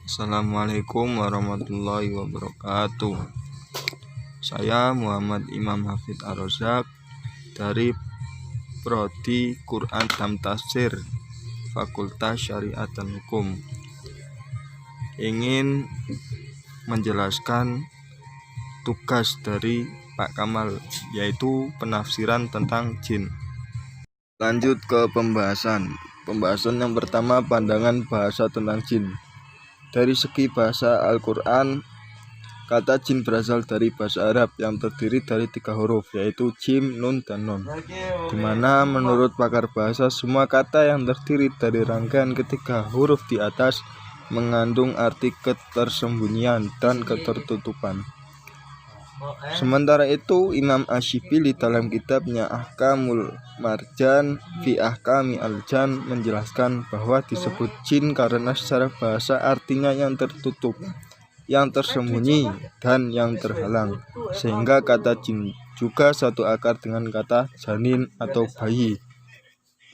Assalamualaikum warahmatullahi wabarakatuh. Saya Muhammad Imam Hafid Ar-Rozak dari Prodi Quran dan Tafsir Fakultas Syariat dan Hukum. Ingin menjelaskan tugas dari Pak Kamal, yaitu penafsiran tentang jin. Lanjut ke pembahasan yang pertama, pandangan bahasa tentang jin. Dari segi bahasa Al-Quran, kata jin berasal dari bahasa Arab yang terdiri dari 3 huruf, yaitu jim, nun, dan nun. Dimana menurut pakar bahasa, semua kata yang terdiri dari rangkaian ketiga huruf di atas mengandung arti ketersembunyian dan ketertutupan. Sementara itu, Imam Asyibili dalam kitabnya Ahkamul Marjan fi Ahkami Al-Jan menjelaskan bahwa disebut jin karena secara bahasa artinya yang tertutup, yang tersembunyi, dan yang terhalang, sehingga kata jin juga satu akar dengan kata janin atau bayi,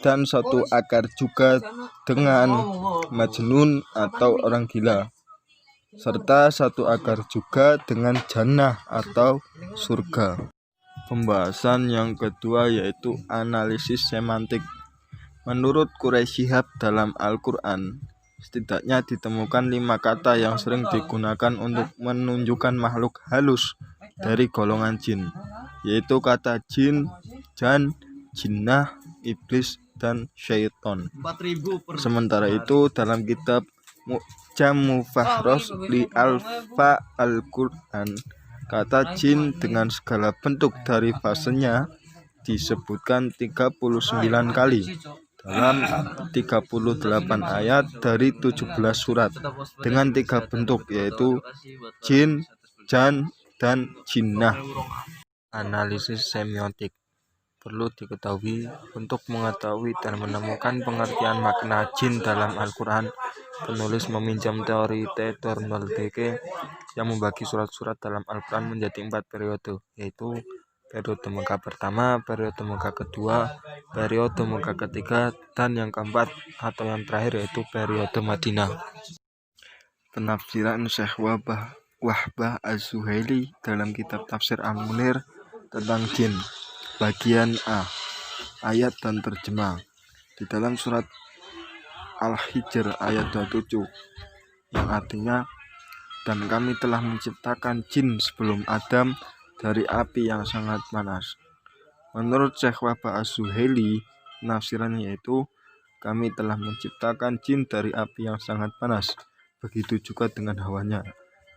dan satu akar juga dengan majnun atau orang gila, serta satu akar juga dengan jannah atau surga. Pembahasan yang kedua yaitu analisis semantik. Menurut Quraisy Shihab, dalam Al-Quran setidaknya ditemukan 5 kata yang sering digunakan untuk menunjukkan makhluk halus dari golongan jin, yaitu kata jin, jan, jinnah, iblis, dan syaiton. Sementara itu, dalam kitab Mu'jam Fahros li Alfa Al-Quran, kata jin dengan segala bentuk dari fasenya disebutkan 39 kali dalam 38 ayat dari 17 surat dengan 3 bentuk, yaitu jin, jan, dan jinnah. Analisis semiotik. Perlu diketahui, untuk mengetahui dan menemukan pengertian makna jin dalam Al-Quran, penulis meminjam teori Theodor Noldeke yang membagi surat-surat dalam Al-Quran menjadi 4 periode, yaitu periode Mekah pertama, periode Mekah kedua, periode Mekah ketiga, dan yang keempat atau yang terakhir yaitu periode Madinah. Penafsiran Syekh Wahbah Az-Zuhaili dalam kitab Tafsir Al-Munir tentang jin. Bagian A, ayat dan terjemah. Di dalam surat Al-Hijr ayat 27 yang artinya, dan kami telah menciptakan jin sebelum Adam dari api yang sangat panas. Menurut Syekh Wahbah Az-Zuhaili, penafsirannya yaitu kami telah menciptakan jin dari api yang sangat panas, begitu juga dengan hawanya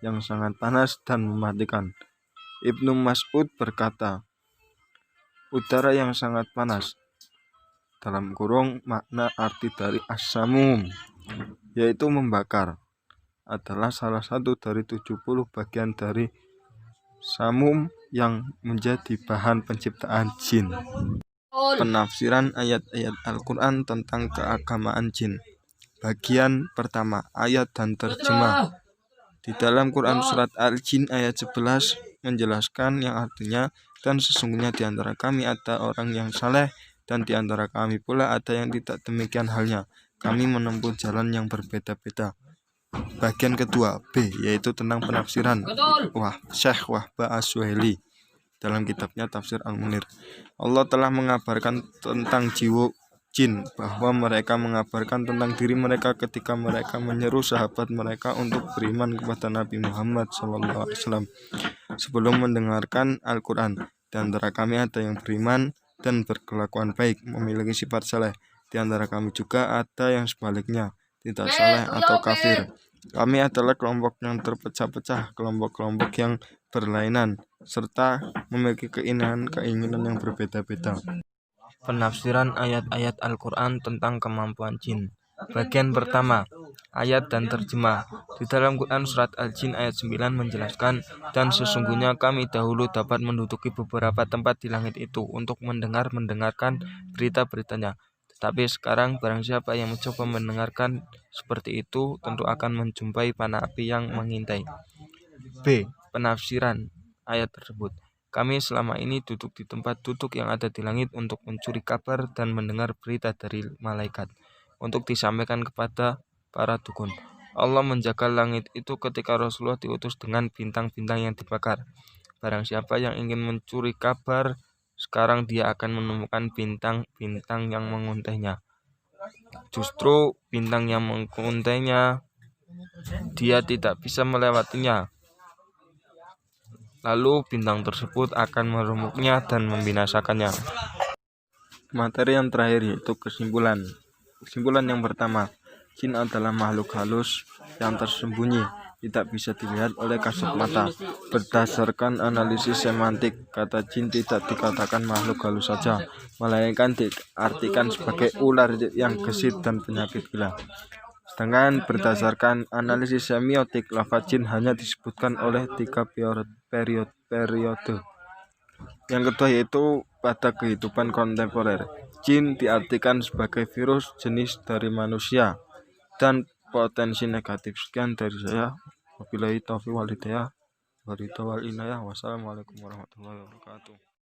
yang sangat panas dan mematikan. Ibnu Mas'ud berkata, udara yang sangat panas, dalam kurung makna arti dari as-samum, yaitu membakar, adalah salah satu dari 70 bagian dari samum yang menjadi bahan penciptaan jin. Penafsiran ayat-ayat Al-Quran tentang keagamaan jin. Bagian pertama, ayat dan terjemah. Di dalam Quran surat Al-Jin ayat 11 menjelaskan yang artinya, dan sesungguhnya di antara kami ada orang yang saleh, dan di antara kami pula ada yang tidak demikian halnya. Kami menempuh jalan yang berbeda-beda. Bagian kedua, B, yaitu tentang penafsiran Syekh Wahbah Az-Zuhaili dalam kitabnya Tafsir Al-Munir. Allah telah mengabarkan tentang jiwa jin, bahwa mereka mengabarkan tentang diri mereka ketika mereka menyeru sahabat mereka untuk beriman kepada Nabi Muhammad SAW sebelum mendengarkan Al-Quran. Di antara kami ada yang beriman dan berkelakuan baik, memiliki sifat saleh. Di antara kami juga ada yang sebaliknya, tidak saleh atau kafir. Kami adalah kelompok yang terpecah-pecah, kelompok-kelompok yang berlainan, serta memiliki keinginan yang berbeda-beda. Penafsiran ayat-ayat Al-Quran tentang kemampuan jin. Bagian pertama, ayat dan terjemah. Di dalam Quran surat Al-Jin ayat 9 menjelaskan, dan sesungguhnya kami dahulu dapat menduduki beberapa tempat di langit itu untuk mendengarkan berita-beritanya. Tetapi sekarang barang siapa yang mencoba mendengarkan seperti itu, tentu akan menjumpai panah api yang mengintai. B. Penafsiran ayat tersebut. Kami selama ini duduk di tempat duduk yang ada di langit untuk mencuri kabar dan mendengar berita dari malaikat untuk disampaikan kepada para dukun. Allah menjaga langit itu ketika Rasulullah diutus dengan bintang-bintang yang dibakar. Barang siapa yang ingin mencuri kabar, sekarang dia akan menemukan bintang-bintang yang menguntainya. Justru bintang yang menguntainya, dia tidak bisa melewatinya. Lalu bintang tersebut akan meremuknya dan membinasakannya. Materi yang terakhir yaitu kesimpulan. Kesimpulan yang pertama, jin adalah makhluk halus yang tersembunyi, tidak bisa dilihat oleh kasat mata. Berdasarkan analisis semantik, kata jin tidak dikatakan makhluk halus saja, melainkan diartikan sebagai ular yang gesit dan penyakit gila. Sedangkan berdasarkan analisis semiotik, lafaz jin hanya disebutkan oleh 3 periode. Yang kedua yaitu pada kehidupan kontemporer, jin diartikan sebagai virus jenis dari manusia dan potensi negatif. Sekian dari saya. Wabillahi taufiq wal hidayah. Wassalamualaikum warahmatullahi wabarakatuh.